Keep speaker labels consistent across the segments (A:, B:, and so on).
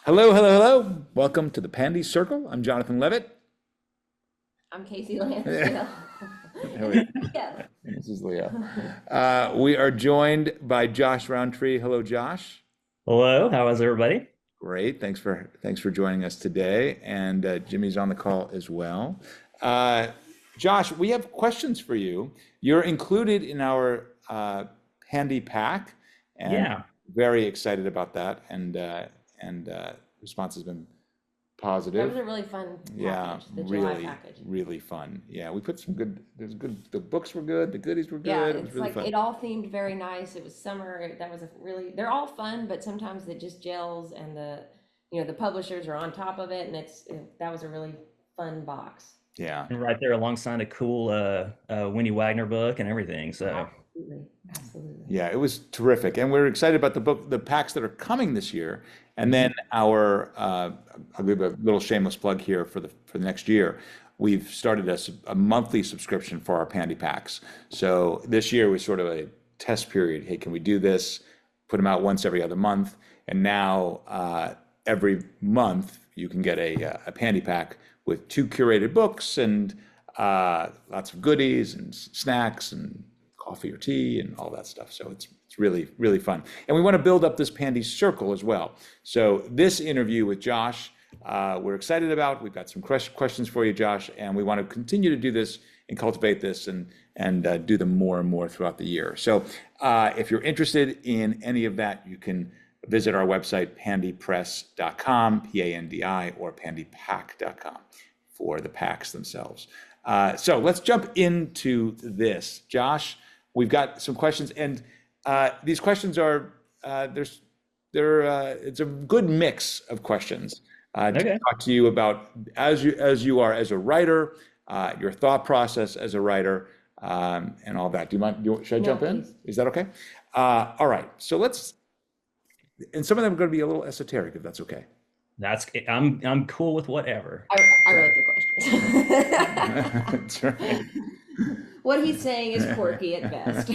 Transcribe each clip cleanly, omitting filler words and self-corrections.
A: Hello, hello, hello. Welcome to the Pandy Circle. I'm Jonathan Levitt.
B: I'm Casey
A: There
B: Lansdale.
A: we-
B: Yeah.
A: This is Leo. We are joined by Josh Rountree. Hello, Josh.
C: Hello, how is everybody?
A: Great. Thanks for joining us today. And Jimmy's on the call as well. Uh, Josh, we have questions for you. You're included in our Pandy Pack, and
C: Yeah,
A: very excited about that. And response has been
B: That
A: positive.
B: was a really fun
A: Yeah,
B: package, the July
A: really,
B: package.
A: really fun. Yeah, we put some good, there's good, the books were good, the goodies were
B: Yeah,
A: good. It was
B: it's
A: really
B: like
A: fun.
B: it all themed very nice. It was summer. That was a really, they're all fun, but sometimes it just gels and the publishers are on top of it. And that was a really fun box.
A: Yeah.
C: and right there alongside a cool Winnie Wagner book and everything. So
B: Absolutely. Absolutely.
A: Yeah, it was terrific. And we're excited about the packs that are coming this year. And
C: mhm.
A: then I'll give a little shameless plug here for the next year. We've started a monthly subscription for our Pandy packs. So this year was sort of a test period. Hey, can we do this? Put them out once every other month. And now every month you can get a Pandy pack with two curated books and lots of goodies and snacks and coffee or tea and all that stuff. So it's really, really fun. And we want to build up this Pandy Circle as well. So this interview with Josh, we're excited about. We've got some questions for you, Josh, and we want to continue to do this and cultivate this and do them more and more throughout the year. So if you're interested in any of that, you can visit our website, pandypress.com, P-A-N-D-I, or pandypack.com for the packs themselves. So let's jump into this. Josh, we've got some questions, and these questions are it's a good mix of questions to
C: Okay.
A: talk to you about as you are as a writer, your thought process as a writer, and all that. Do you mind? Should I
B: No,
A: jump in?
B: please.
A: Is that okay? All right. So let's, and some of them are going to be a little esoteric, if that's okay.
C: I'm cool with whatever.
B: I wrote the questions.
A: That's right.
B: What he's saying is quirky at best.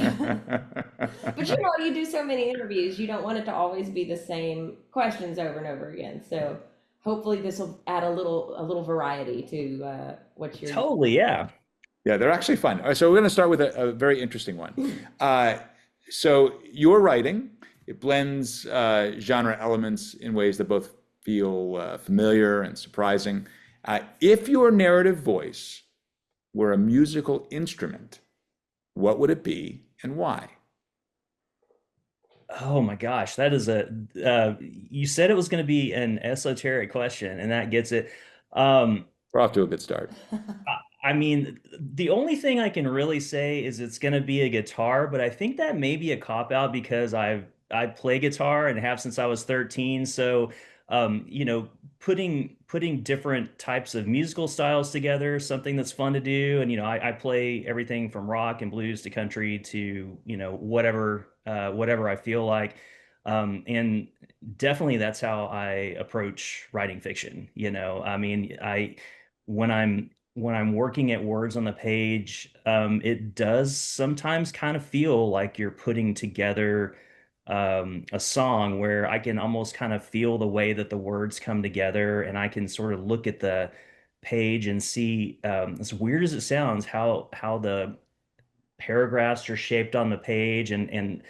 B: But you do so many interviews, you don't want it to always be the same questions over and over again. So hopefully this will add a little variety to what you're.
C: Totally, yeah.
A: Yeah, they're actually fun. All right, so we're going to start with a very interesting one. Uh, so your writing, it blends genre elements in ways that both feel familiar and surprising. If your narrative voice were a musical instrument, what would it be and why?
C: Oh my gosh, that is you said it was going to be an esoteric question, and that gets it. Um,
A: We're off to a good start.
C: I mean, the only thing I can really say is it's going to be a guitar, but I think that may be a cop out because I play guitar and have since I was 13. So, putting different types of musical styles together, something that's fun to do. And I play everything from rock and blues to country to whatever I feel like. And definitely that's how I approach writing fiction. I mean, I when I'm working at words on the page, it does sometimes kind of feel like you're putting together a song where I can almost kind of feel the way that the words come together, and I can sort of look at the page and see, as weird as it sounds, how the paragraphs are shaped on the page, and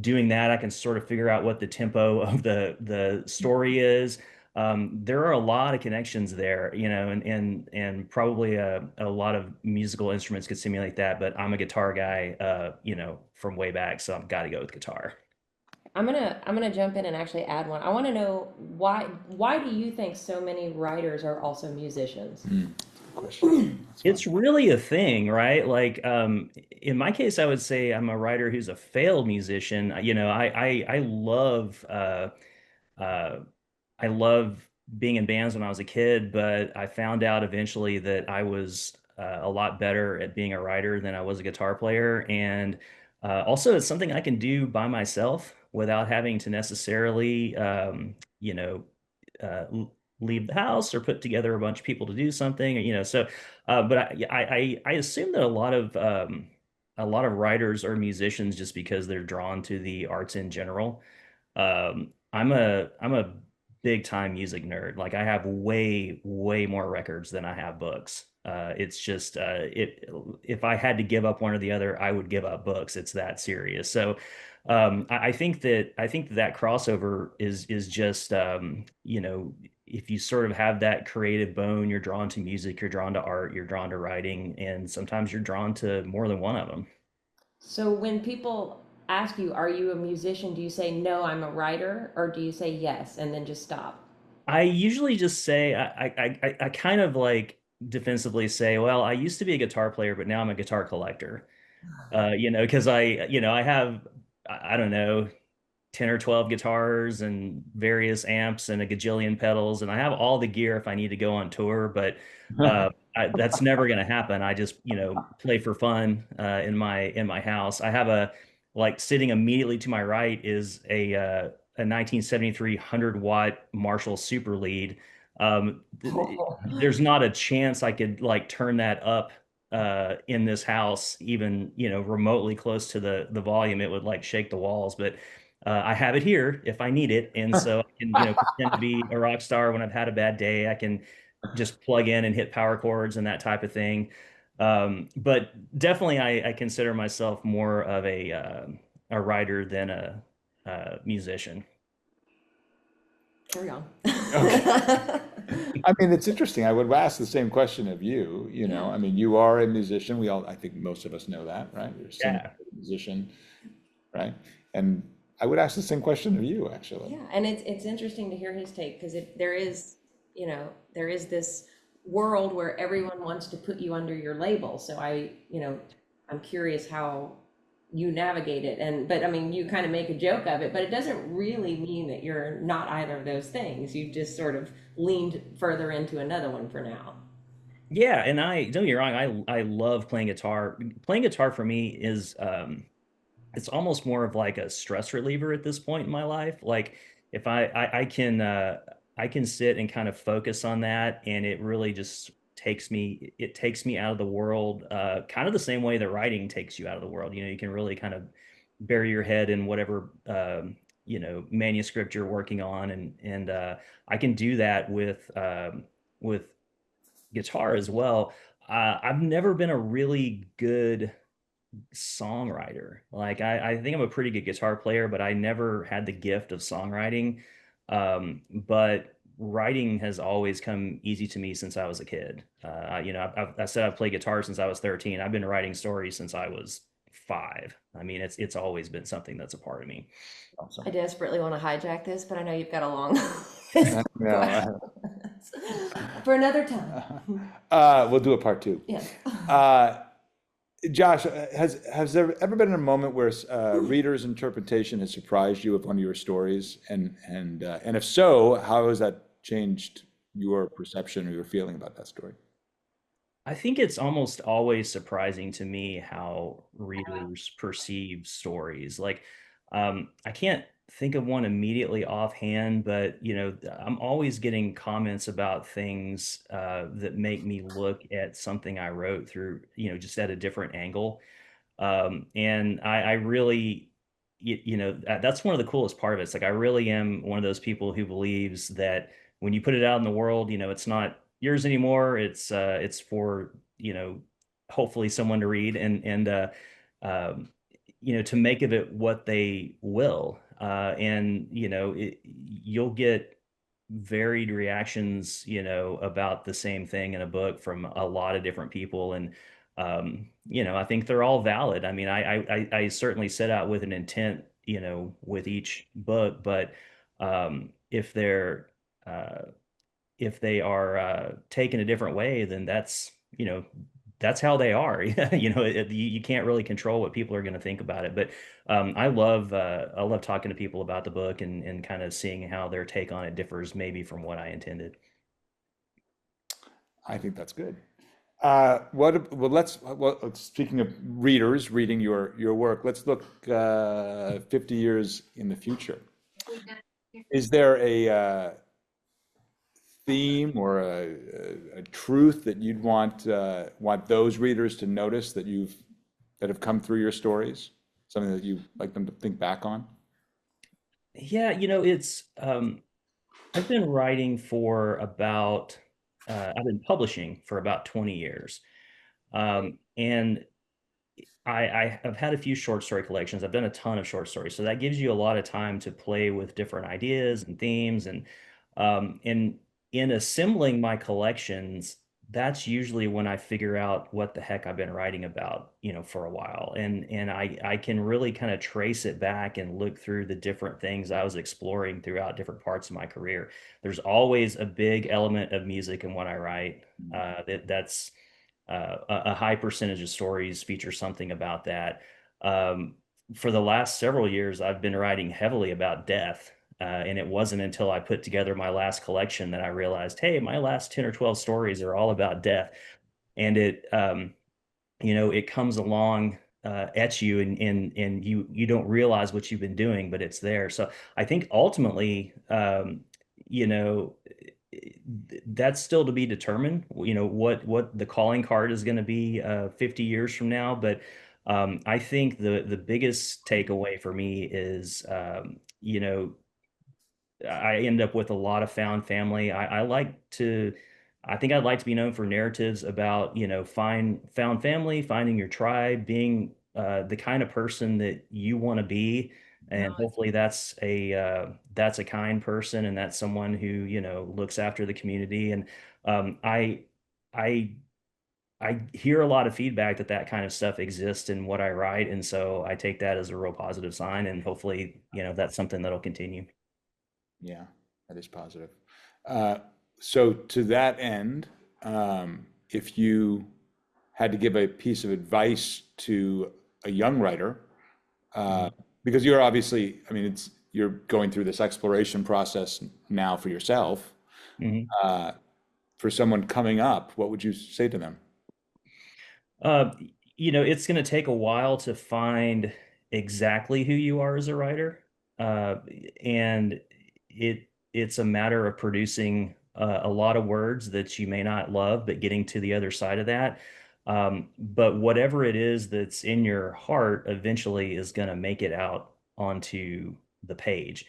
C: doing that I can sort of figure out what the tempo of the story is. There are a lot of connections there, and probably a lot of musical instruments could simulate that, but I'm a guitar guy, from way back, so I've got to go with guitar.
B: I'm gonna jump in and actually add one. I want to know why do you think so many writers are also musicians?
A: Mm, good question. That's fun.
C: It's really a thing, right? Like, in my case, I would say I'm a writer who's a failed musician. Uh, I love being in bands when I was a kid, but I found out eventually that I was a lot better at being a writer than I was a guitar player. And also, it's something I can do by myself without having to necessarily, uh, leave the house or put together a bunch of people to do something. So, but I assume that a lot of writers are musicians just because they're drawn to the arts in general. I'm a big time music nerd. Like I have way more records than I have books. It's just it if I had to give up one or the other, I would give up books. It's that serious. So I think that crossover is just if you sort of have that creative bone, you're drawn to music, you're drawn to art, you're drawn to writing, and sometimes you're drawn to more than one of them.
B: So when people ask you, are you a musician? Do you say, no, I'm a writer? Or do you say yes and then just stop?
C: I usually just say I kind of like defensively say, well, I used to be a guitar player, but now I'm a guitar collector. Because I have I don't know 10 or 12 guitars and various amps and a gajillion pedals, and I have all the gear if I need to go on tour, but that's never going to happen. I just, play for fun in my house. I have a like sitting immediately to my right is a 1973 100-watt Marshall Super Lead. There's not a chance I could like turn that up in this house, even remotely close to the volume. It would like shake the walls, but I have it here if I need it, and so I can pretend to be a rock star when I've had a bad day. I can just plug in and hit power chords and that type of thing. But definitely, I consider myself more of a writer than a musician.
B: Carry on.
A: Okay. I mean, it's interesting. I would ask the same question of you,
B: Yeah.
A: I mean, you are a musician. I think most of us know that, right? You're a singer,
C: Yeah.
A: musician, right? And I would ask the same question of you, actually.
B: Yeah, and it's interesting to hear his take because there is, there is this world where everyone wants to put you under your label. So I'm curious how you navigate it. But I mean, you kind of make a joke of it, but it doesn't really mean that you're not either of those things. You just sort of leaned further into another one for now.
C: Yeah, and I don't get me wrong, I love playing guitar. Playing guitar for me is it's almost more of like a stress reliever at this point in my life. Like if I can sit and kind of focus on that, and it really just takes me out of the world, kind of the same way that writing takes you out of the world. You can really kind of bury your head in whatever manuscript you're working on, and I can do that with guitar as well. I've never been a really good songwriter. Like I think I'm a pretty good guitar player, but I never had the gift of songwriting. But writing has always come easy to me since I was a kid. I said I've played guitar since I was 13. I've been writing stories since I was 5. I mean, it's always been something that's a part of me.
B: I
A: Awesome.
B: desperately want to hijack this, but I know you've got a long list of
A: No,
B: questions for another time.
A: we'll do a part two.
B: Yes.
A: Uh, Josh, has there ever been a moment where reader's interpretation has surprised you of one of your stories, and if so, how has that changed your perception or your feeling about that story?
C: I think it's almost always surprising to me how readers perceive stories. Like, I can't think of one immediately offhand, but I'm always getting comments about things that make me look at something I wrote through, just at a different angle. And I really, that's one of the coolest part of it. It's like I really am one of those people who believes that when you put it out in the world, it's not yours anymore. It's for, hopefully someone to read and um, to make of it what they will. And you'll get varied reactions, about the same thing in a book from a lot of different people. And I think they're all valid. I mean, I certainly set out with an intent, with each book, but if uh, they are taken a different way, then that's how they are. You can't really control what people are going to think about it. But I love talking to people about the book and kind of seeing how their take on it differs maybe from what I intended.
A: I think that's good. Speaking of readers reading your work, let's look 50 years in the future. Is there a theme or a truth that you'd want those readers to notice that have come through your stories? Something that you like them to think back on?
C: Yeah, it's I've been writing for about, I've been publishing for about 20 years. And I have had a few short story collections. I've done a ton of short stories, so that gives you a lot of time to play with different ideas and themes. And in assembling my collections, that's usually when I figure out what the heck I've been writing about, for a while. And I can really kind of trace it back and look through the different things I was exploring throughout different parts of my career. There's always a big element of music in what I write. That's a high percentage of stories feature something about that. Um, for the last several years, I've been writing heavily about death. And it wasn't until I put together my last collection that I realized, hey, my last 10 or 12 stories are all about death. And it comes along at you, and you don't realize what you've been doing, but it's there. So I think ultimately, you know, that's still to be determined. What the calling card is going to be 50 years from now, but I think the biggest takeaway for me is I end up with a lot of found family. I think I'd like to be known for narratives about, found family, finding your tribe, being the kind of person that you want to be. And hopefully that's a kind person, and that's someone who, looks after the community. And um, I, I, I hear a lot of feedback that that kind of stuff exists in what I write. And so I take that as a real positive sign, and hopefully, that's something that'll continue.
A: Yeah, that is positive. Uh, so to that end, if you had to give a piece of advice to a young writer, uh,
C: Mhm.
A: because you're obviously, I mean, you're going through this exploration process now for yourself.
C: Mhm.
A: Uh, for someone coming up, what would you say to them?
C: Uh, it's going to take a while to find exactly who you are as a writer, uh, and it's a matter of producing a lot of words that you may not love, but getting to the other side of that. But whatever it is that's in your heart, eventually is going to make it out onto the page.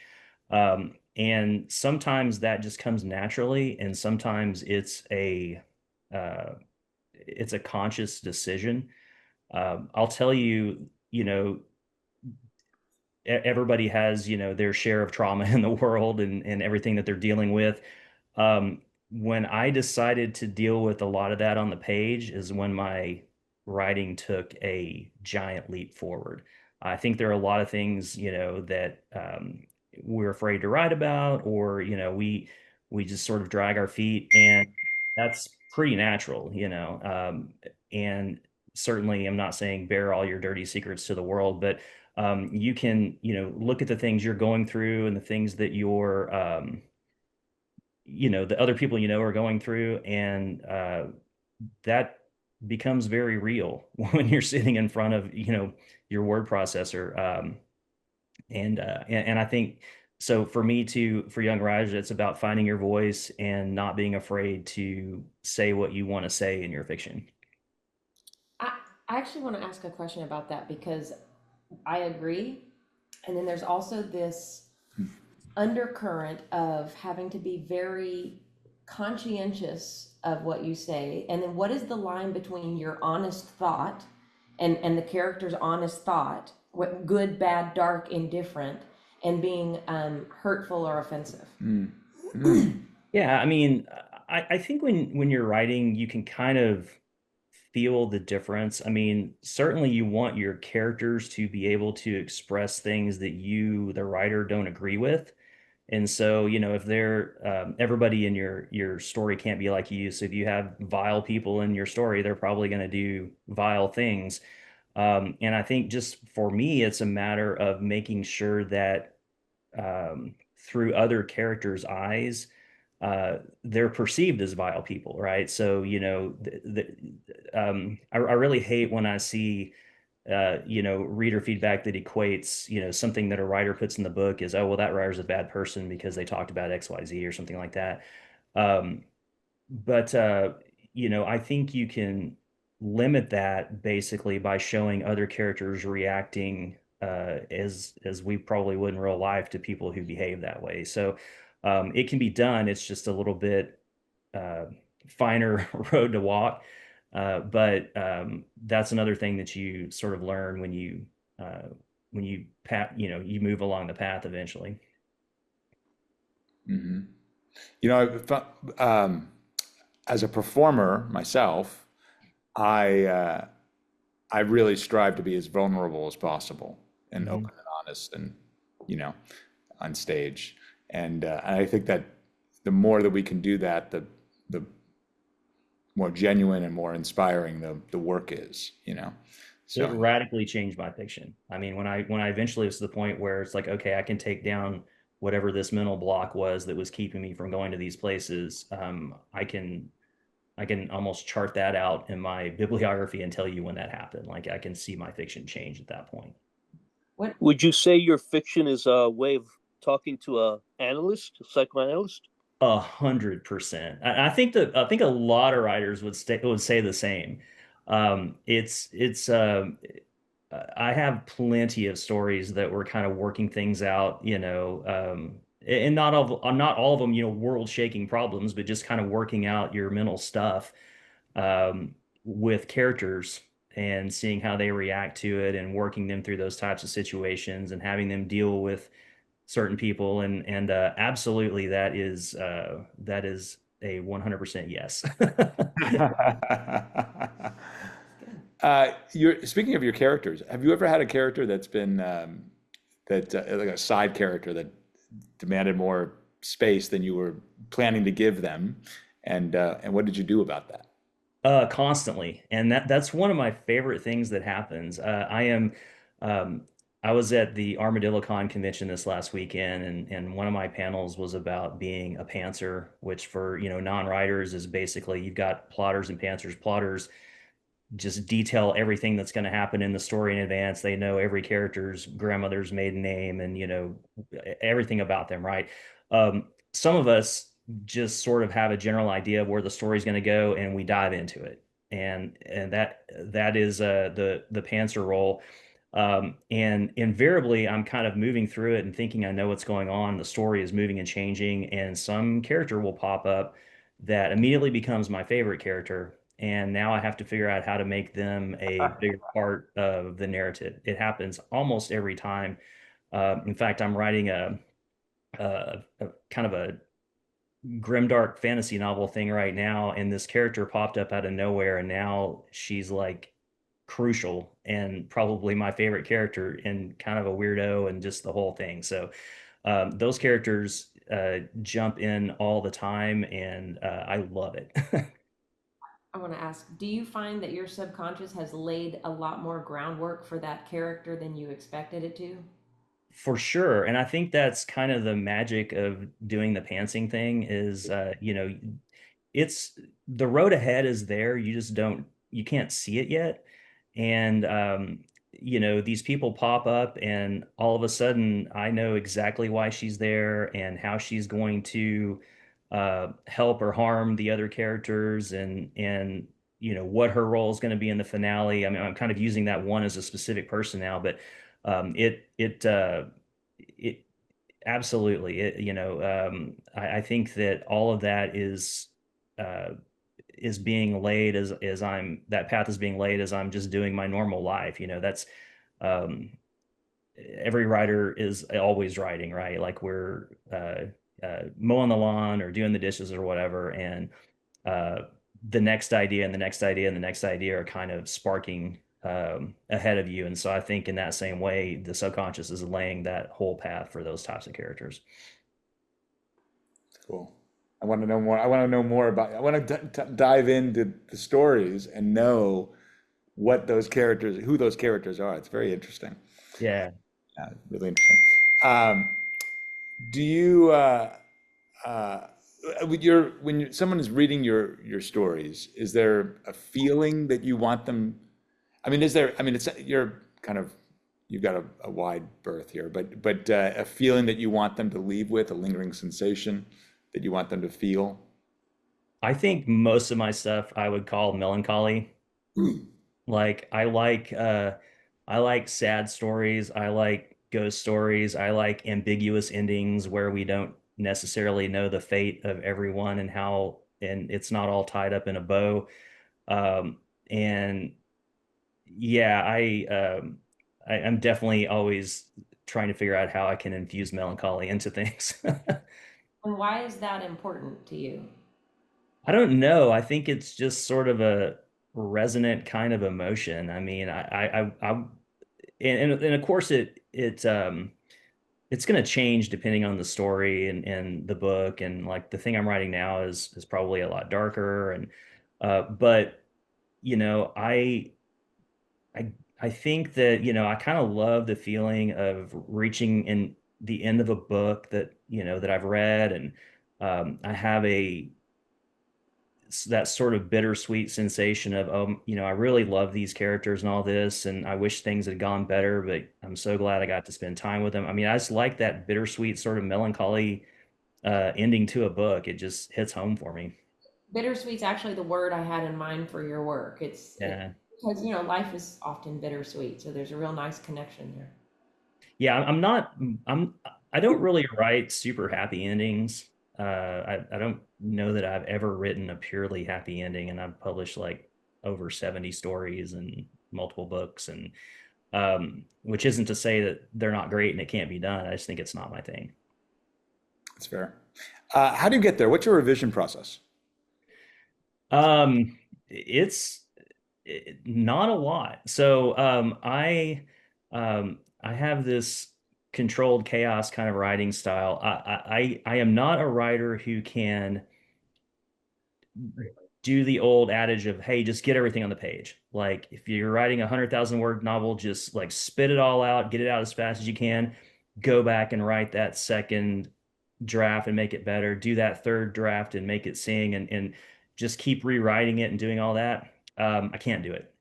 C: And sometimes that just comes naturally, and sometimes uh, it's a conscious decision. I'll tell you, everybody has, their share of trauma in the world, and everything that they're dealing with. Um, when I decided to deal with a lot of that on the page is when my writing took a giant leap forward. I think there are a lot of things, that we're afraid to write about, or, we just sort of drag our feet, and that's pretty natural, and certainly I'm not saying bear all your dirty secrets to the world, but you can, look at the things you're going through and the things that the other people are going through, and that becomes very real when you're sitting in front of, your word processor. And I think so for young writers, it's about finding your voice and not being afraid to say what you want to say in your fiction.
B: I, I actually want to ask a question about that because I agree. And then there's also this undercurrent of having to be very conscientious of what you say. And then what is the line between your honest thought and the character's honest thought, what good, bad, dark, indifferent, and being hurtful or offensive?
A: Mm, mm,
C: Yeah, I mean, I think when you're writing, you can kind of feel the difference. I mean, certainly you want your characters to be able to express things that you, the writer, don't agree with. And so, if everybody in your story can't be like you, so if you have vile people in your story, they're probably going to do vile things. And I think just for me, it's a matter of making sure that through other characters' eyes, they're perceived as vile people, right? So, I really hate when I see, reader feedback that equates, something that a writer puts in the book is, oh, well, that writer's a bad person because they talked about XYZ or something like that. Um, but I think you can limit that basically by showing other characters reacting as we probably would in real life to people who behave that way. So It can be done. It's just a little bit uh, finer road to walk. But that's another thing that you sort of learn uh, when you you move along the path eventually.
A: Hmm. You know, as a performer myself, I I really strive to be as vulnerable as possible and
C: Hmm.
A: open and honest, and you know, on stage. And I think that the more that we can do that, the more genuine and more inspiring the work is. You know,
C: It
A: so.
C: radically changed my fiction. I mean, when I eventually was to the point where it's like, okay, I can take down whatever this mental block was that was keeping me from going to these places. I can almost chart that out in my bibliography and tell you when that happened. Like I can see my fiction change at that point.
B: What
D: Would you say your fiction is a way of talking to a analyst, a psychoanalyst?
C: 100%. I think a lot of writers would say the same. It's I have plenty of stories that were kind of working things out, and not all of them, world shaking problems, but just kind of working out your mental stuff with characters and seeing how they react to it and working them through those types of situations and having them deal with certain people and absolutely that is a 100% yes.
B: good.
A: You're speaking of your characters. Have you ever had a character that's been that like a side character that demanded more space than you were planning to give them, and what did you do about that?
C: Constantly, and that's one of my favorite things that happens. Um, I was at the ArmadilloCon convention this last weekend, and one of my panels was about being a pantser, which for non-writers is basically you've got plotters and pantsers. Plotters just detail everything that's going to happen in the story in advance. They know every character's grandmother's maiden name and everything about them, right? Some of us just sort of have a general idea of where the story's going to go, and we dive into it, and that is the pantser role. And invariably, I'm kind of moving through it and thinking I know what's going on. The story is moving and changing, and some character will pop up that immediately becomes my favorite character. And now I have to figure out how to make them a bigger part of the narrative. It happens almost every time. In fact, I'm writing a kind of a grimdark fantasy novel thing right now, and this character popped up out of nowhere, and now she's like crucial and probably my favorite character and kind of a weirdo and just the whole thing. So those characters jump in all the time, and I love it.
B: I want to ask, do you find that your subconscious has laid a lot more groundwork for that character than you expected it to?
C: For sure. And I think that's kind of the magic of doing the pantsing thing is, it's the road ahead is there. You can't see it yet. And, these people pop up and all of a sudden I know exactly why she's there and how she's going to help or harm the other characters and, what her role is going to be in the finale. I mean, I'm kind of using that one as a specific person now, but it absolutely I think that all of that uh, is being laid as I'm that path is being laid as I'm just doing my normal life. That's um, every writer is always writing, right? Like we're mowing the lawn or doing the dishes or whatever, and uh, the next idea and the next idea and the next idea are kind of sparking ahead of you. And so I think in that same way, the subconscious is laying that whole path for those types of characters.
A: Cool. I want to know more. I want to know more about. I want to dive into the stories and know what those characters, who those characters are. It's very interesting.
C: Yeah.
A: Really interesting. Um, do you uh, with your someone is reading your stories, is there a feeling that you want them? I mean, is there? I mean, it's you're kind of you've got a wide berth here, but a feeling that you want them to leave with, a lingering sensation that you want them to feel.
C: I think most of my stuff I would call melancholy. Like I like sad stories. I like ghost stories. I like ambiguous endings where we don't necessarily know the fate of everyone and how, and it's not all tied up in a bow. And yeah, I'm definitely always trying to figure out how I can infuse melancholy into things.
B: And why is that important to you?
C: I don't know. I think it's just sort of a resonant kind of emotion. I mean, and of course it's going to change depending on the story and the book. And like the thing I'm writing now is probably a lot darker. And, but you know, I, I think that, you know, I kind of love the feeling of reaching in the end of a book that, you know, that I've read, and I have that sort of bittersweet sensation of, oh, you know, I really love these characters and all this, and I wish things had gone better, but I'm so glad I got to spend time with them. I mean, I just like that bittersweet sort of melancholy ending to a book. It just hits home for me.
B: Bittersweet's actually the word I had in mind for your work.
C: Yeah.
B: Because you know life is often bittersweet, so there's a real nice connection there.
C: Yeah, I'm not, I'm, I don't really write super happy endings. I don't know that I've ever written a purely happy ending, and I've published like over 70 stories and multiple books, and which isn't to say that they're not great and it can't be done. I just think it's not my thing.
A: That's fair. How do you get there? What's your revision process?
C: Um, it's not a lot. So I have this controlled chaos kind of writing style. I am not a writer who can do the old adage of, hey, just get everything on the page. Like if you're writing a 100,000 word novel, just like spit it all out, get it out as fast as you can, go back and write that second draft and make it better, do that third draft and make it sing, and just keep rewriting it and doing all that. I can't do it.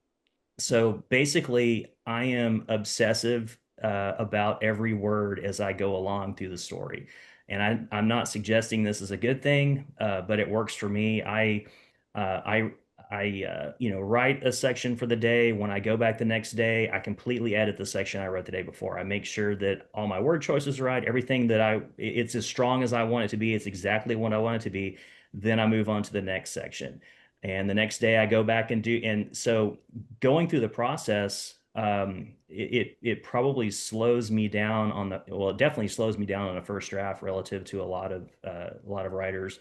C: So basically, I am obsessive about every word as I go along through the story. And I'm not suggesting this is a good thing, but it works for me. Uh, I, you know, write a section for the day. When I go back the next day, I completely edit the section I wrote the day before. I make sure that all my word choices are right, everything that it's as strong as I want it to be. It's exactly what I want it to be. Then I move on to the next section. And the next day I go back and do, and so going through the process, it probably slows me down on the, well, it definitely slows me down on a first draft relative to a lot of writers.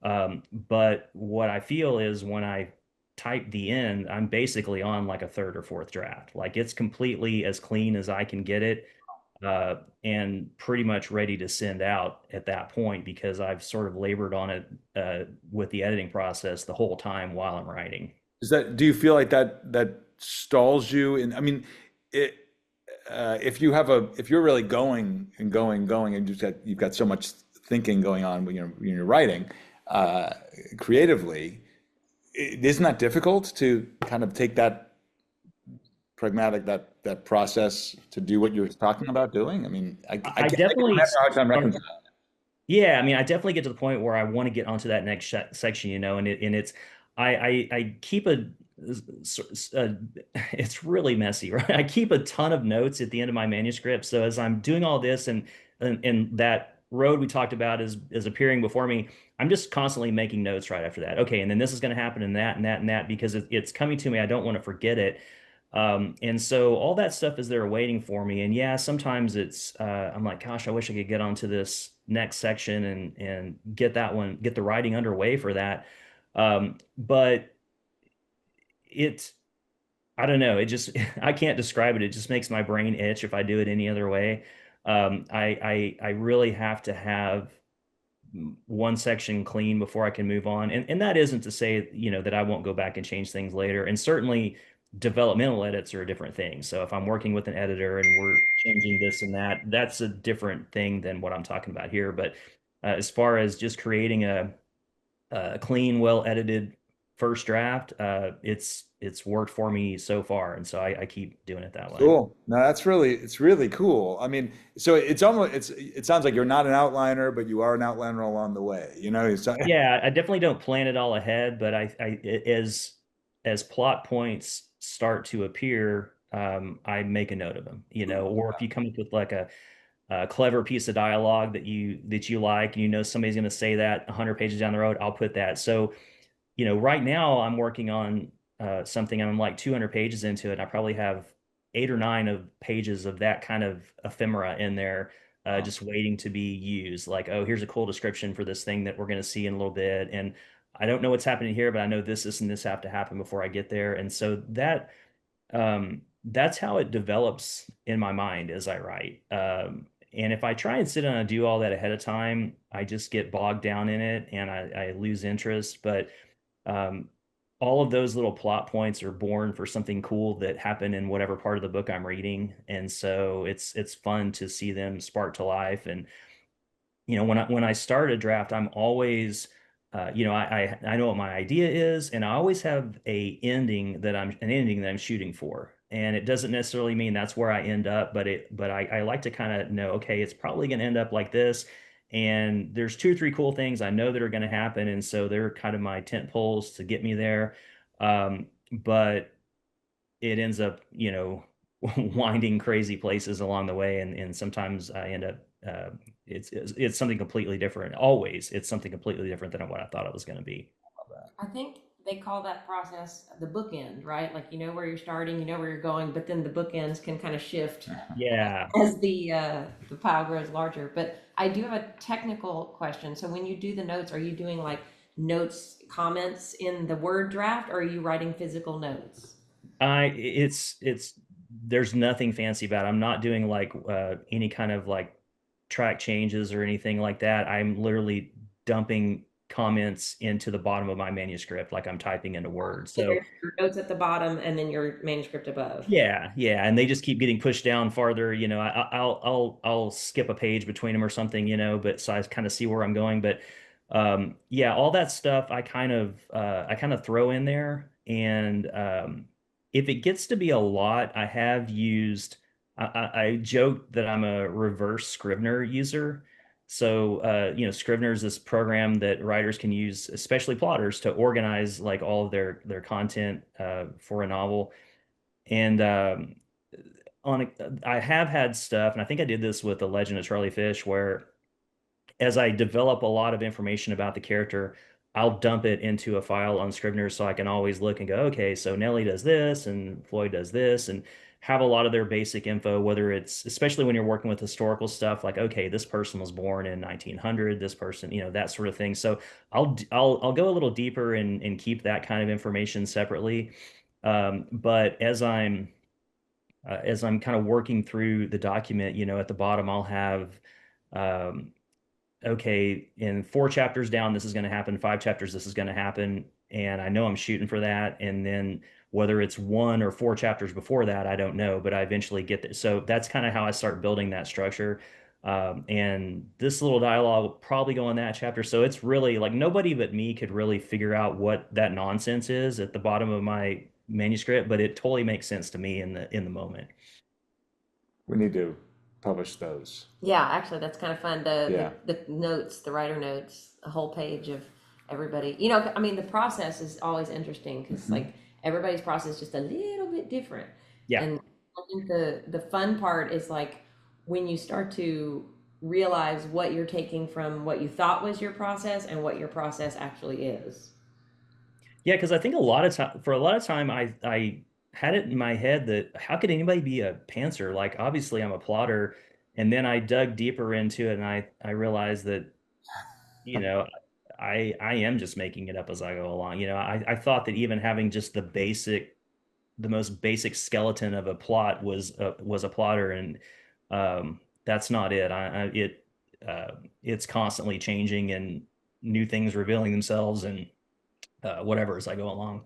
C: But what I feel is when I type the end, I'm basically on like a third or fourth draft. Like it's completely as clean as I can get it, and pretty much ready to send out at that point because I've sort of labored on it with the editing process the whole time while I'm writing.
A: Do you feel like that stalls you in, I mean, it, if you have if you're really going and going and you've got so much thinking going on when you're writing, uh, creatively, isn't that difficult to kind of take that pragmatic, that process to do what you're talking about doing? I mean, I
C: I
A: can't think of
C: definitely
A: a hard time
C: start.
A: reconciling.
C: Yeah, I mean, I definitely get to the point where I want to get onto that next section, you know, and it's I keep a it's really messy, right? I keep a ton of notes at the end of my manuscript. So as I'm doing all this and that road we talked about is appearing before me, I'm just constantly making notes right after that. Okay, and then this is going to happen and that and that and that because it's coming to me. I don't want to forget it. And so all that stuff is there waiting for me. And yeah, sometimes I'm like, gosh, I wish I could get onto this next section and get that one, get the writing underway for that. But it, I don't know, it just, I can't describe it. It just makes my brain itch if I do it any other way. I really have to have one section clean before I can move on. And that isn't to say, you know, that I won't go back and change things later. And certainly developmental edits are a different thing. So if I'm working with an editor and we're changing this and that, that's a different thing than what I'm talking about here. But as far as just creating a clean, well edited first draft, it's worked for me so far. And so I keep doing it that way.
A: Cool. No, it's really cool. I mean, so it sounds like you're not an outliner, but you are an outliner along the way. You know,
C: Yeah, I definitely don't plan it all ahead, but as plot points start to appear, I make a note of them, you know, or if you come up with like clever piece of dialogue that you like, and somebody's going to say that 100 pages down the road, I'll put that. So, right now I'm working on something. I'm like 200 pages into it. And I probably have 8 or 9 of pages of that kind of ephemera in there,
A: Wow.
C: just waiting to be used. Like, oh, here's a cool description for this thing that we're going to see in a little bit, and I don't know what's happening here, but I know this and this have to happen before I get there. And so that's how it develops in my mind as I write. And if I try and sit down and do all that ahead of time, I just get bogged down in it and I lose interest. But um, all of those little plot points are born for something cool that happened in whatever part of the book I'm reading, and so it's fun to see them spark to life. And when I start a draft, I'm always, I know what my idea is, and I always have an ending that I'm shooting for. And it doesn't necessarily mean that's where I end up, but I like to kind of know, okay, it's probably going to end up like this. And there's 2 or 3 cool things I know that are going to happen, and so they're kind of my tent poles to get me there. But it ends up, winding crazy places along the way, and sometimes I end up uh, it's something completely different. Always, it's something completely different than what I thought it was going to be.
B: I think they call that process the bookend, right? Like you know where you're starting, you know where you're going, but then the bookends can kind of shift
C: Yeah.
B: as the pile grows larger. But I do have a technical question. So when you do the notes, are you doing like notes, comments in the Word draft, or are you writing physical notes?
C: It's there's nothing fancy about it. I'm not doing like any kind of like track changes or anything like that. I'm literally dumping comments into the bottom of my manuscript like I'm typing into Word.
B: So
C: So
B: there's your notes at the bottom and then your manuscript above.
C: yeah, yeah, and they just keep getting pushed down farther. I'll skip a page between them or something, but so I kind of see where I'm going. But yeah, all that stuff I kind of throw in there, and if it gets to be a lot, I have used. I joke that I'm a reverse Scrivener user. So Scrivener is this program that writers can use, especially plotters, to organize like all of their content for a novel. And I have had stuff, and I think I did this with The Legend of Charlie Fish, where as I develop a lot of information about the character, I'll dump it into a file on Scrivener so I can always look and go, okay, so Nellie does this and Floyd does this, and have a lot of their basic info, whether it's, especially when you're working with historical stuff, like, okay, this person was born in 1900, this person, that sort of thing. So I'll go a little deeper and keep that kind of information separately. But as I'm kind of working through the document, at the bottom, I'll have, um, okay, in 4 chapters down, this is going to happen. 5 chapters, this is going to happen. And I know I'm shooting for that. And then whether it's 1 or 4 chapters before that, I don't know, but I eventually get there. So that's kind of how I start building that structure. And this little dialogue will probably go in that chapter. So it's really like nobody but me could really figure out what that nonsense is at the bottom of my manuscript, but it totally makes sense to me in the moment.
A: We need to publish those.
B: Yeah, actually, that's kind of fun.
A: Yeah.
B: The notes, the writer notes, a whole page of everybody. You know, I mean, the process is always interesting because like everybody's process is just a little bit different.
C: Yeah.
B: And I think the fun part is like when you start to realize what you're taking from what you thought was your process and what your process actually is.
C: Yeah, because I think for a lot of time, I had it in my head that how could anybody be a pantser? Like, obviously, I'm a plotter, and then I dug deeper into it, and I realized that you know I am just making it up as I go along. I thought that even having just the most basic skeleton of a plot was a plotter, and that's not it. It's constantly changing and new things revealing themselves and whatever as I go along.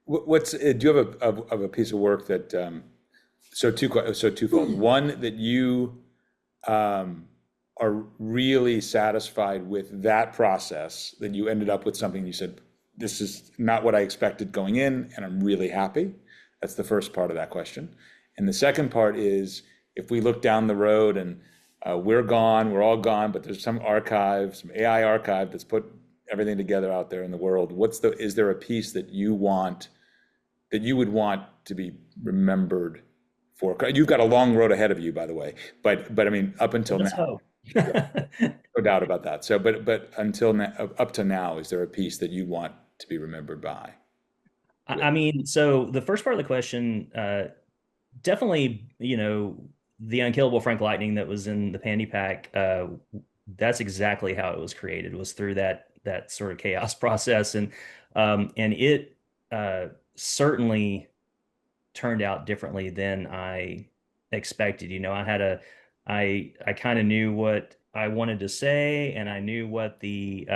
A: Do you have a piece of work that so twofold. One that you are really satisfied with that process, that you ended up with something you said, this is not what I expected going in, and I'm really happy. That's the first part of that question. And the second part is if we look down the road and we're all gone, but there's some archive, some AI archive that's put everything together out there in the world. Is there a piece that you would want to be remembered for, you've got a long road ahead of you, by the way, but I mean, up until
C: Let's
A: now,
C: hope.
A: yeah, no doubt about that. So, but until now, up to now, is there a piece that you want to be remembered by?
C: I mean, so the first part of the question, definitely, the unkillable Frank Lightning that was in the Pandy Pack, that's exactly how it was created, was through that sort of chaos process. And it certainly turned out differently than I expected. I kind of knew what I wanted to say, and I knew what the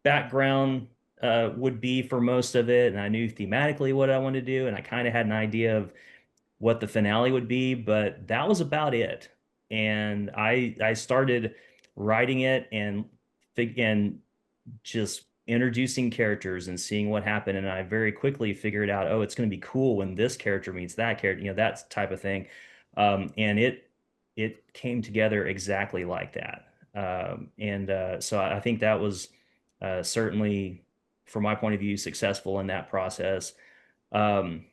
C: background would be for most of it, and I knew thematically what I wanted to do, and I kind of had an idea of what the finale would be, but that was about it. And I started writing it and just introducing characters and seeing what happened. And I very quickly figured out, oh, it's going to be cool when this character meets that character, that type of thing. And it came together exactly like that. And so I think that was certainly, from my point of view, successful in that process. Um,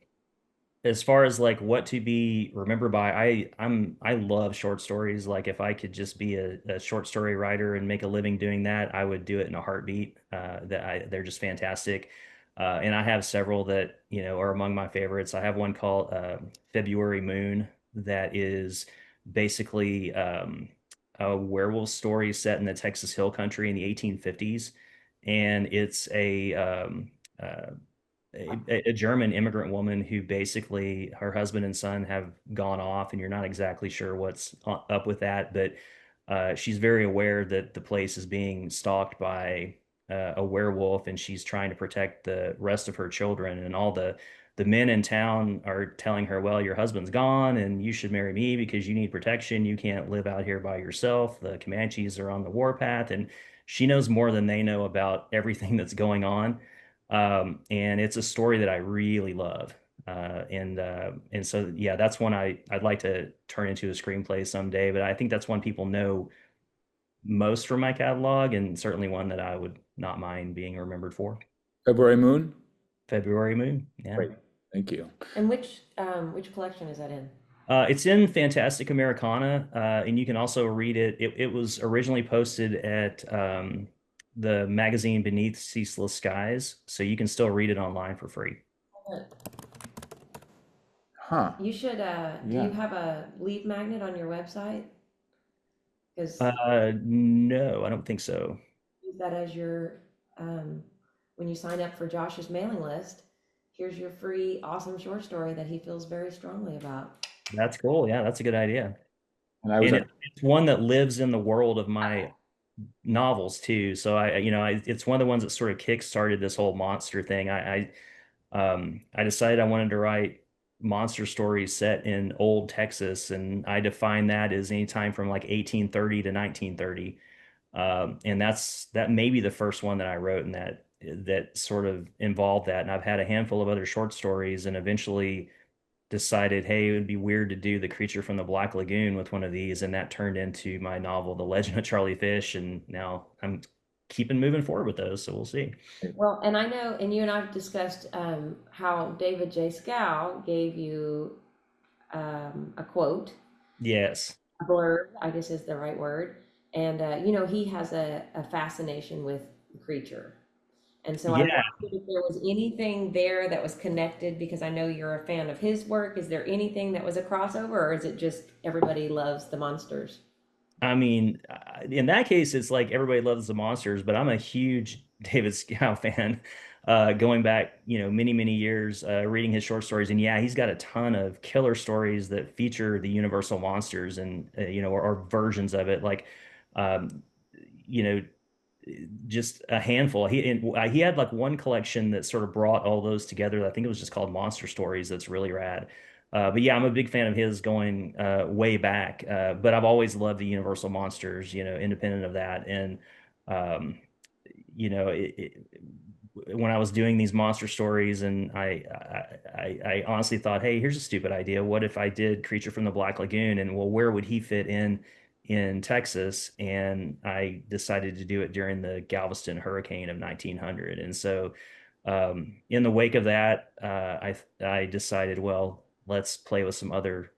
C: as far as like what to be remembered by, I love short stories. Like if I could just be a short story writer and make a living doing that, I would do it in a heartbeat. They're just fantastic. And I have several that, are among my favorites. I have one called February Moon that is basically a werewolf story set in the Texas Hill Country in the 1850s. And it's a German immigrant woman who basically her husband and son have gone off, and you're not exactly sure what's up with that, but she's very aware that the place is being stalked by a werewolf, and she's trying to protect the rest of her children. And all the men in town are telling her, well, your husband's gone, and you should marry me because you need protection. You can't live out here by yourself. The Comanches are on the warpath, and she knows more than they know about everything that's going on. And it's a story that I really love. And so yeah, that's one I'd like to turn into a screenplay someday. But I think that's one people know most from my catalog, and certainly one that I would not mind being remembered for.
A: February Moon?
C: February Moon. Yeah.
A: Great. Thank you.
B: And which collection is that in?
C: It's in Fantastic Americana, and you can also read it. It was originally posted at the magazine Beneath Ceaseless Skies, so you can still read it online for free.
A: Huh.
B: You should, do
A: Yeah.
B: you have a lead magnet on your website? Because
C: No, I don't think so.
B: use that as your, when you sign up for Josh's mailing list, here's your free awesome short story that he feels very strongly about.
C: That's cool. Yeah, that's a good idea.
A: And I was
C: And
A: at,
C: it's one that lives in the world of my novels too. So it's one of the ones that sort of kick-started this whole monster thing. I decided I wanted to write monster stories set in old Texas, and I define that as any time from like 1830 to 1930. And that may be the first one that I wrote, and that sort of involved that. And I've had a handful of other short stories, and eventually decided, hey, it would be weird to do the creature from the Black Lagoon with one of these, and that turned into my novel, The Legend of Charlie Fish, and now I'm keeping moving forward with those, so we'll see.
B: Well, and I know, and you and I've discussed how David J. Scow gave you a quote,
C: Yes.
B: a blurb, I guess is the right word. And, he has a fascination with the creature. And so I
C: Yeah.
B: wondered if there was anything there that was connected, because I know you're a fan of his work. Is there anything that was a crossover, or is it just everybody loves the monsters?
C: I mean, in that case, it's like everybody loves the monsters, but I'm a huge David Scow fan, going back, many, many years, reading his short stories. And yeah, he's got a ton of killer stories that feature the universal monsters and, or versions of it. Like, um, you know, just a handful. He had like one collection that sort of brought all those together. I think it was just called Monster Stories. That's really rad. But yeah, I'm a big fan of his going way back. But I've always loved the Universal monsters, independent of that. And um, you know, when I was doing these monster stories, and I honestly thought, hey, here's a stupid idea. What if I did Creature from the Black Lagoon? And well, where would he fit in Texas? And I decided to do it during the Galveston hurricane of 1900. And so, in the wake of that, I decided, well, let's play with some other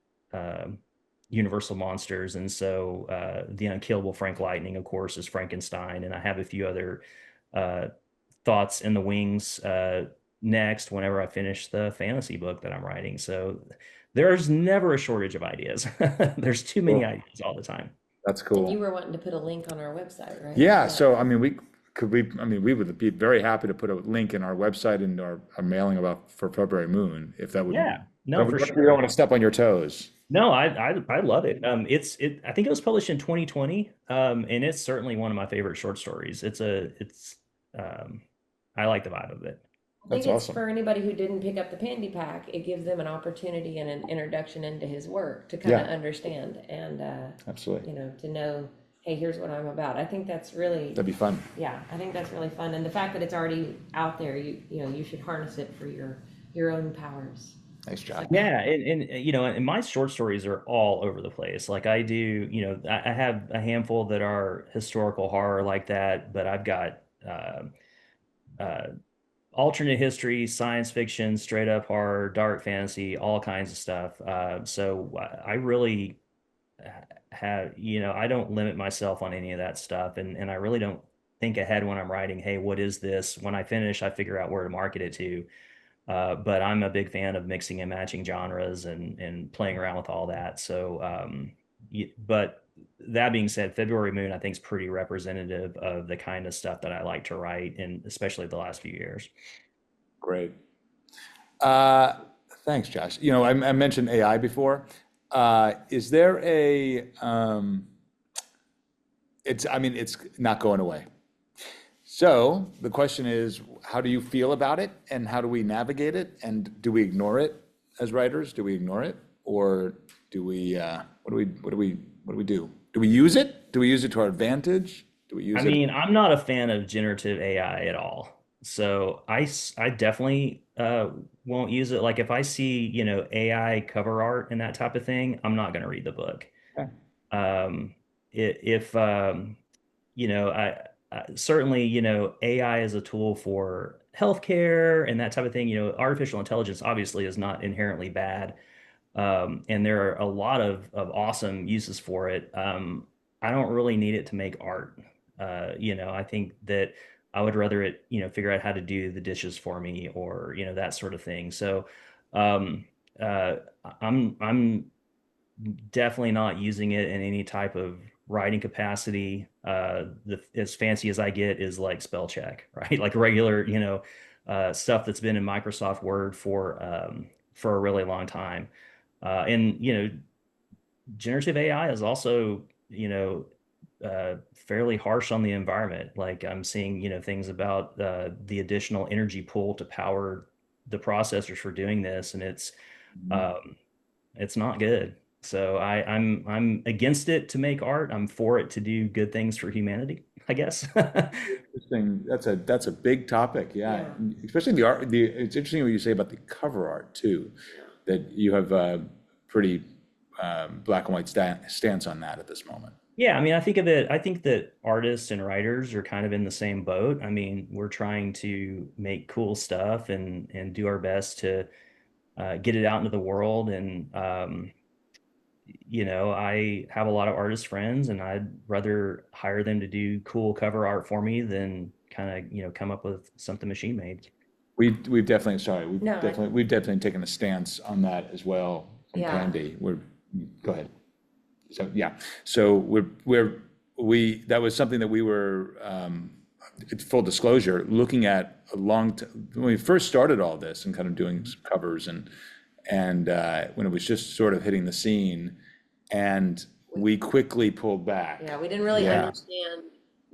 C: universal monsters. And so the unkillable Frank Lightning, of course, is Frankenstein, and I have a few other uh, thoughts in the wings next whenever I finish the fantasy book that I'm writing. So there's never a shortage of ideas. There's too many
A: Cool.
C: ideas all the time.
A: That's
B: And you
A: cool.
B: were wanting to put a link on our website, right?
A: Yeah, so I mean, we would be very happy to put a link in our website and our mailing about for February Moon, if that would,
C: Yeah, no,
A: but
C: for
A: we
C: sure.
A: don't want to step on your toes.
C: No, I love it. I think it was published in 2020. And it's certainly one of my favorite short stories. Um I like the vibe of it.
B: I think
A: That's
B: it's
A: awesome.
B: for anybody who didn't pick up the Pandy Pack, it gives them an opportunity and an introduction into his work to kind of
A: Yeah,
B: understand and,
A: absolutely.
B: to know, hey, here's what I'm about. I think that's really,
A: That'd be fun.
B: yeah, I think that's really fun. And the fact that it's already out there, you should harness it for your own powers.
A: Nice job.
C: Yeah, and my short stories are all over the place. Like I do, I have a handful that are historical horror like that, but I've got uh, alternate history, science fiction, straight up horror, dark fantasy, all kinds of stuff. So I really have, I don't limit myself on any of that stuff, and I really don't think ahead when I'm writing. Hey, what is this? When I finish, I figure out where to market it to. But I'm a big fan of mixing and matching genres and playing around with all that. So, but that being said, February Moon I think is pretty representative of the kind of stuff that I like to write, and especially the last few years.
A: Great. Uh, Thanks, Josh. I mentioned AI before. Is there I mean, it's not going away. So the question is, how do you feel about it, and how do we navigate it, and do we ignore it as writers? Do we ignore it, or do we? What do we do? Do we use it? Do we use it to our advantage? Do we
C: I
A: use it?
C: mean, I'm not a fan of generative AI at all. So I definitely won't use it. Like if I see, AI cover art and that type of thing, I'm not going to read the book.
A: Okay.
C: Um, if certainly, AI is a tool for healthcare and that type of thing. Artificial intelligence obviously is not inherently bad. And there are a lot of awesome uses for it. I don't really need it to make art. I think that I would rather it, figure out how to do the dishes for me, or, that sort of thing. So, um, uh, I'm definitely not using it in any type of writing capacity. As fancy as I get is like spell check, right? Like regular, stuff that's been in Microsoft Word for a really long time. And generative AI is also, fairly harsh on the environment. Like I'm seeing, things about the additional energy pool to power the processors for doing this, and um, it's not good. So I'm against it to make art. I'm for it to do good things for humanity, I guess.
A: Interesting. That's a big topic. Yeah,
B: Yeah.
A: especially the art. It's interesting what you say about the cover art too. That you have a pretty black and white stance on that at this moment.
C: Yeah, I mean, I think that artists and writers are kind of in the same boat. I mean, we're trying to make cool stuff and do our best to get it out into the world. And I have a lot of artist friends, and I'd rather hire them to do cool cover art for me than kind of, come up with something machine made.
A: We've definitely, sorry,
B: No,
A: we've definitely taken a stance on that as well from
B: yeah.
A: Pandy. Go ahead. So yeah, so that was something that we were, full disclosure, looking at when we first started all this and kind of doing some covers, and when it was just sort of hitting the scene, and we quickly pulled back.
B: Yeah, we didn't really
A: Yeah.
B: understand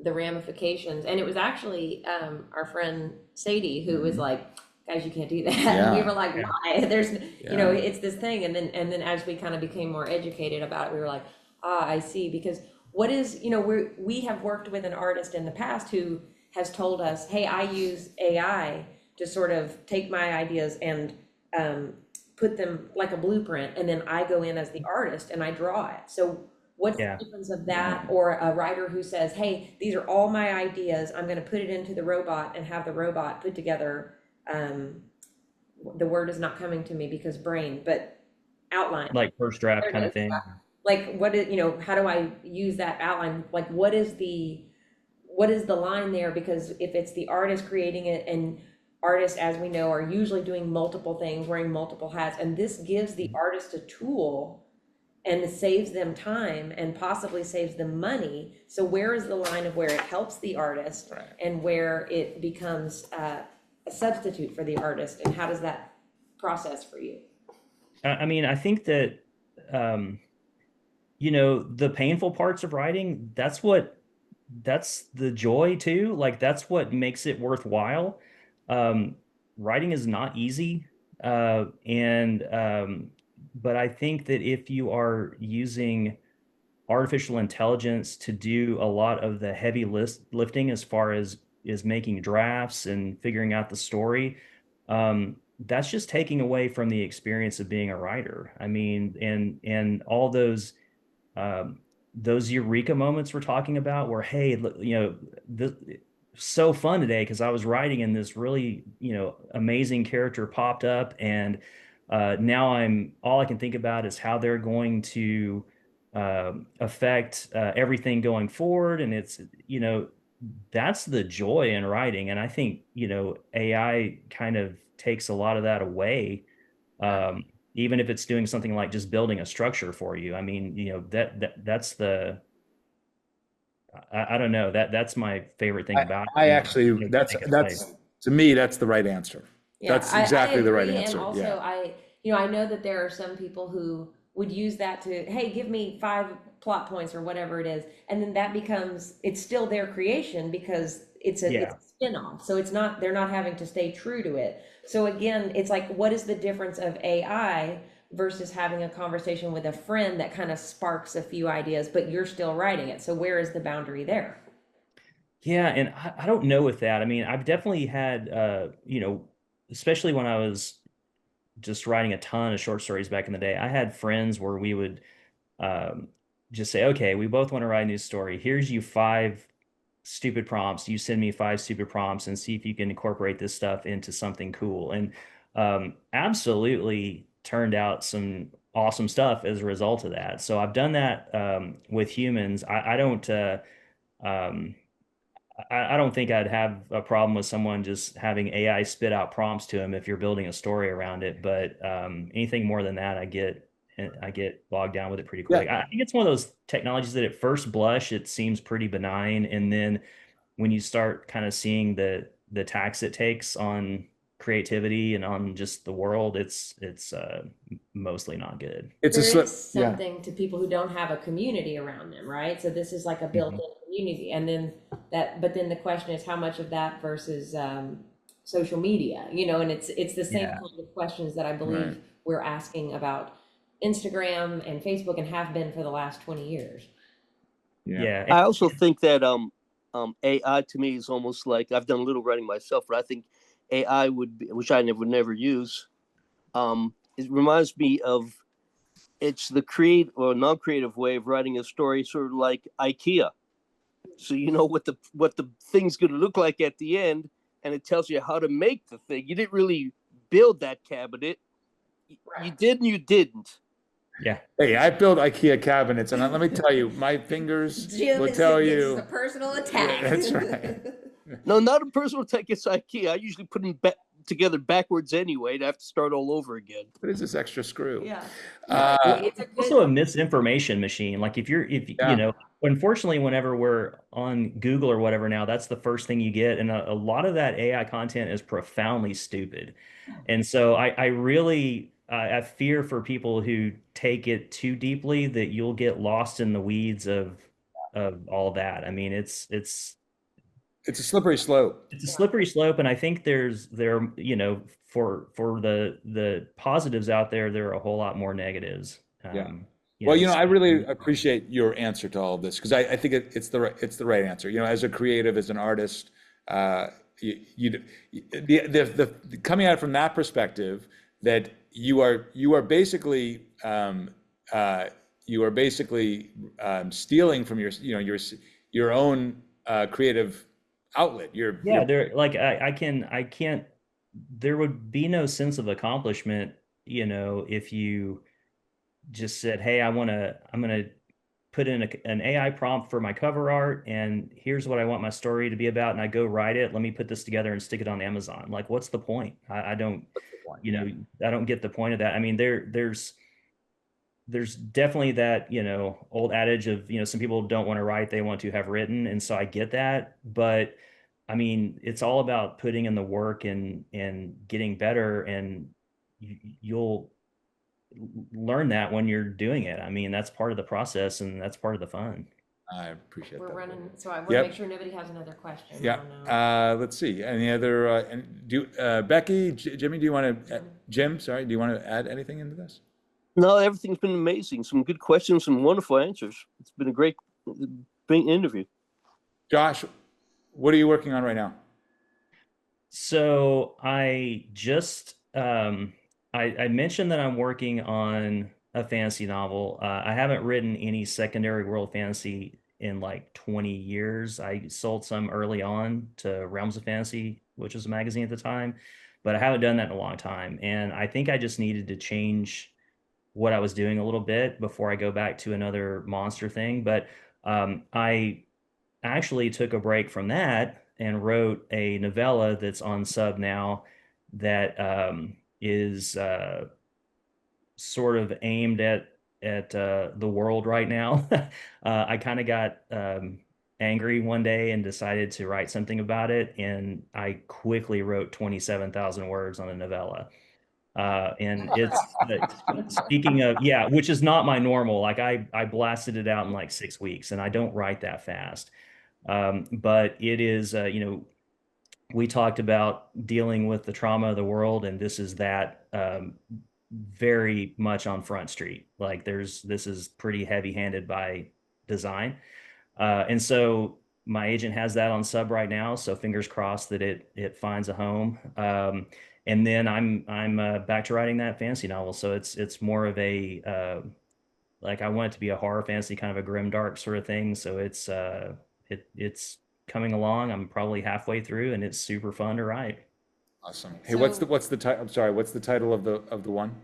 B: the ramifications. And it was actually our friend Sadie who was like, guys, you can't do that. And we
A: Yeah.
B: were like,
C: Yeah.
B: why? There's,
A: Yeah.
B: it's this thing. And then as we kind of became more educated about it, we were like, I see. Because what is, we have worked with an artist in the past who has told us, hey, I use AI to sort of take my ideas and put them like a blueprint, and then I go in as the artist and I draw it. So what's the
C: Yeah.
B: difference of that, or a writer who says, hey, these are all my ideas, I'm going to put it into the robot and have the robot put together, the word is not coming to me because brain, but outline.
C: Like first draft
B: There
C: kind
B: it
C: of
B: is.
C: thing.
B: Like what is, how do I use that outline? Like what is the line there? Because if it's the artist creating it, and artists, as we know, are usually doing multiple things, wearing multiple hats, and this gives the artist a tool and saves them time and possibly saves them money. So where is the line of where it helps the artist
A: Right.
B: and where it becomes a substitute for the artist? And how does that process for you?
C: I mean, I think that, the painful parts of writing, that's the joy too. Like that's what makes it worthwhile. Um, Writing is not easy. And But I think that if you are using artificial intelligence to do a lot of the heavy lifting as far as is making drafts and figuring out the story, that's just taking away from the experience of being a writer. I mean, and all um, those eureka moments we're talking about, where hey, this so fun today because I was writing and this really amazing character popped up, and now I'm all I can think about is how they're going to affect everything going forward, and it's that's the joy in writing, and I think AI kind of takes a lot of that away. Even if it's doing something like just building a structure for you. I mean, that's I don't know, that's my favorite thing about it.
A: I actually,
C: Take it away.
A: to me, that's the right answer.
B: Yeah,
A: That's exactly the right
B: agree.
A: answer.
B: And also,
A: Yeah.
B: I know that there are some people who would use that to, hey, give me 5 plot points or whatever it is, and then that becomes, it's still their creation because it's a
C: Yeah.
B: spin-off. So they're not having to stay true to it. So again, it's like, what is the difference of AI versus having a conversation with a friend that kind of sparks a few ideas, but you're still writing it? So where is the boundary there?
C: Yeah, and I don't know with that. I mean, I've definitely had, especially when I was just writing a ton of short stories back in the day, I had friends where we would um, just say, okay, we both want to write a new story. Here's you 5 stupid prompts. You send me 5 stupid prompts and see if you can incorporate this stuff into something cool. And absolutely turned out some awesome stuff as a result of that. So I've done that with humans. I don't. Um, I don't think I'd have a problem with someone just having AI spit out prompts to him if you're building a story around it. But anything more than that, I get bogged down with it pretty quick.
A: Yeah.
C: I think it's one of those technologies that at first blush it seems pretty benign, and then when you start kind of seeing the tax it takes on creativity and on just the world, it's mostly not good.
A: It's a
B: There
A: slip.
B: is
A: Yeah.
B: something to people who don't have a community around them, right? So this is like a built-in community, and then but then the question is how much of that versus social media, and it's the same
C: Yeah.
B: kind of questions that I believe
A: Right.
B: we're asking about Instagram and Facebook and have been for the last 20 years.
C: Yeah.
D: I also think that AI to me is almost like, I've done a little writing myself, but I think AI would be, which I would never use. It reminds me of, it's the creative or non-creative way of writing a story, sort of like IKEA. So you know what the thing's going to look like at the end, and it tells you how to make the thing. You didn't really build that cabinet. You did and you didn't.
C: Yeah.
A: Hey, I build IKEA cabinets, and let me tell you, my fingers will tell
B: This is a
A: you.
B: personal attack.
A: Yeah, that's right.
D: No, not a personal attack against IKEA. I usually put them together backwards anyway to have to start all over again.
A: What is this extra screw?
B: Yeah.
A: Uh,
B: It's a
C: Also a
B: good,
C: misinformation machine. Like if
A: Yeah.
C: unfortunately, whenever we're on Google or whatever now, that's the first thing you get. And a lot of that AI content is profoundly stupid. And so I really, I fear for people who take it too deeply that you'll get lost in the weeds of all that. I mean,
A: It's a slippery slope.
C: it's a slippery slope, and I think for the positives out there are a whole lot more negatives.
A: Yeah.
C: Um,
A: Well,
C: so-
A: I really appreciate your answer to all of this because I think it's the right answer. As a creative, as an artist, the coming at it from that perspective, that you are basically stealing from your own creative outlet.
C: Yeah, there like I can't there would be no sense of accomplishment, if you just said, hey, I'm gonna put in an AI prompt for my cover art, and here's what I want my story to be about, and I go write it. Let me put this together and stick it on Amazon. Like, what's the point? I don't,
A: That's the point.
C: you know, I don't get the point of that. I mean, there's definitely that, old adage of, some people don't want to write, they want to have written. And so I get that. But I mean, it's all about putting in the work and getting better. And you'll learn that when you're doing it. I mean, that's part of the process and that's part of the fun.
A: I appreciate
B: We're
A: that.
B: running, so I want to
A: Yep.
B: make sure nobody has another question.
A: Yeah.
B: Oh, no.
A: Let's see. Any other, Becky, Jimmy, Jim, sorry, do you want to add anything into this?
D: No, everything's been amazing. Some good questions, some wonderful answers. It's been a great interview.
A: Josh, what are you working on right now?
C: So I just I mentioned that I'm working on a fantasy novel. I haven't written any secondary world fantasy in like 20 years. I sold some early on to Realms of Fantasy, which was a magazine at the time, but I haven't done that in a long time. And I think I just needed to change what I was doing a little bit before I go back to another monster thing. But I actually took a break from that and wrote a novella that's on sub now that is sort of aimed at the world right now. I kind of got angry one day and decided to write something about it, and I quickly wrote 27,000 words on a novella. And it's speaking of, yeah, which is not my normal. Like I blasted it out in like 6 weeks, and I don't write that fast. But it is, we talked about dealing with the trauma of the world, and this is that very much on Front Street. Like this is pretty heavy-handed by design. And so my agent has that on sub right now, so fingers crossed that it finds a home. And then I'm back to writing that fantasy novel, so it's more of a like I want it to be a horror fantasy, kind of a grim dark sort of thing. So it's coming along. I'm probably halfway through, and it's super fun to write.
A: Awesome. Hey, what's the title? I'm sorry, what's the title of the one?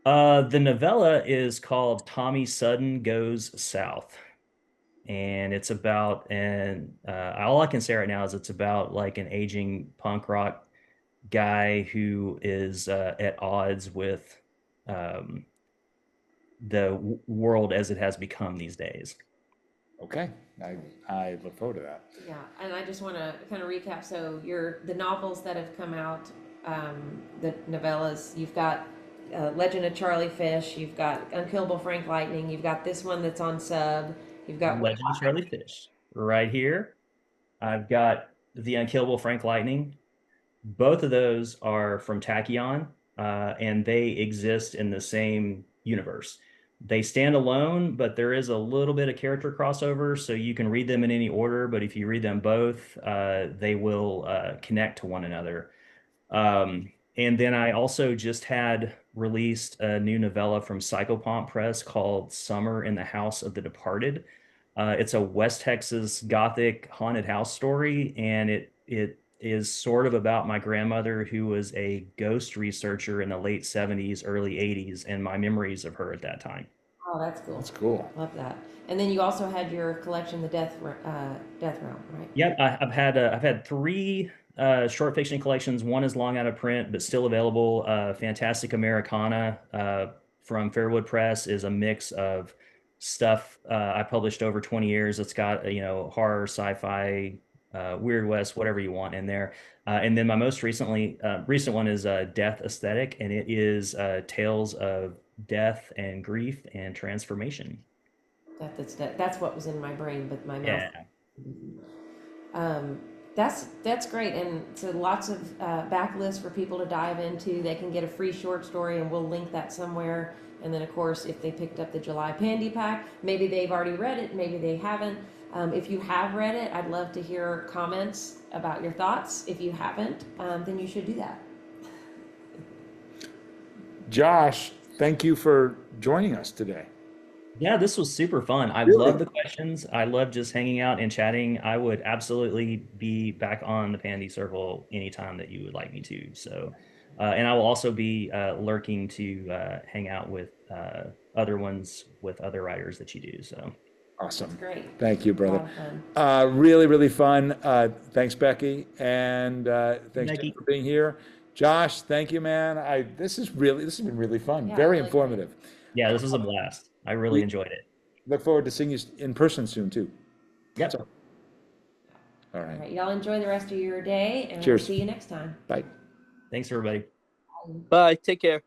C: The novella is called Tommy Sudden Goes South, and it's about all I can say right now is it's about like an aging punk rock guy who is at odds with um, the world as it has become these days.
A: Okay, I look forward to that.
B: Yeah, and I just want to kind of recap. So the novels that have come out, the novellas, you've got Legend of Charlie Fish, you've got Unkillable Frank Lightning, you've got this one that's on sub, you've got
C: Legend of Charlie Fish right here. I've got the Unkillable Frank Lightning. Both of those are from Tachyon, and they exist in the same universe. They stand alone, but there is a little bit of character crossover, so you can read them in any order. But if you read them both, they will connect to one another. And then I also just had released a new novella from Psychopomp Press called Summer in the House of the Departed. It's a West Texas Gothic haunted house story, and it is sort of about my grandmother who was a ghost researcher in the late 70s, early 80s, and my memories of her at that time.
B: Oh, that's cool.
A: That's cool.
B: Love that. And then you also had your collection, the Death Realm, right?
C: Yep, I've had three short fiction collections. One is long out of print, but still available. Fantastic Americana from Fairwood Press is a mix of stuff I published over 20 years. It's got horror, sci-fi, Weird West, whatever you want in there. And then my most recent one is Death Aesthetic, and it is tales of death and grief and transformation.
B: That's what was in my brain, but my mouth.
C: Yeah.
B: That's great, and so lots of backlists for people to dive into. They can get a free short story, and we'll link that somewhere. And then, of course, if they picked up the July Pandy Pack, maybe they've already read it, maybe they haven't. If you have read it, I'd love to hear comments about your thoughts. If you haven't, then you should do that.
A: Josh, thank you for joining us today.
C: Yeah, this was super fun. I
A: Really?
C: love the questions. I love just hanging out and chatting. I would absolutely be back on the Pandy Circle anytime that you would like me to. So And I will also be lurking to hang out with other ones with other writers that you do. So
A: Awesome.
B: That's great.
A: Thank you,
B: A lot
A: brother.
B: of fun.
A: Really, really fun. Thanks, Becky, and thanks Jim,
C: Becky.
A: for being here. Josh, thank you, man. This has been really fun.
B: Yeah,
A: Very
B: really great.
A: informative.
C: Yeah, this was a blast. I really
A: We
C: enjoyed it.
A: look forward to seeing you in person soon too.
C: Yep.
A: So, all
B: All
A: right.
B: right, y'all enjoy the rest of your day, and we'll
A: Cheers.
B: see you next time.
A: Bye.
C: Thanks, everybody.
D: Bye. Take care.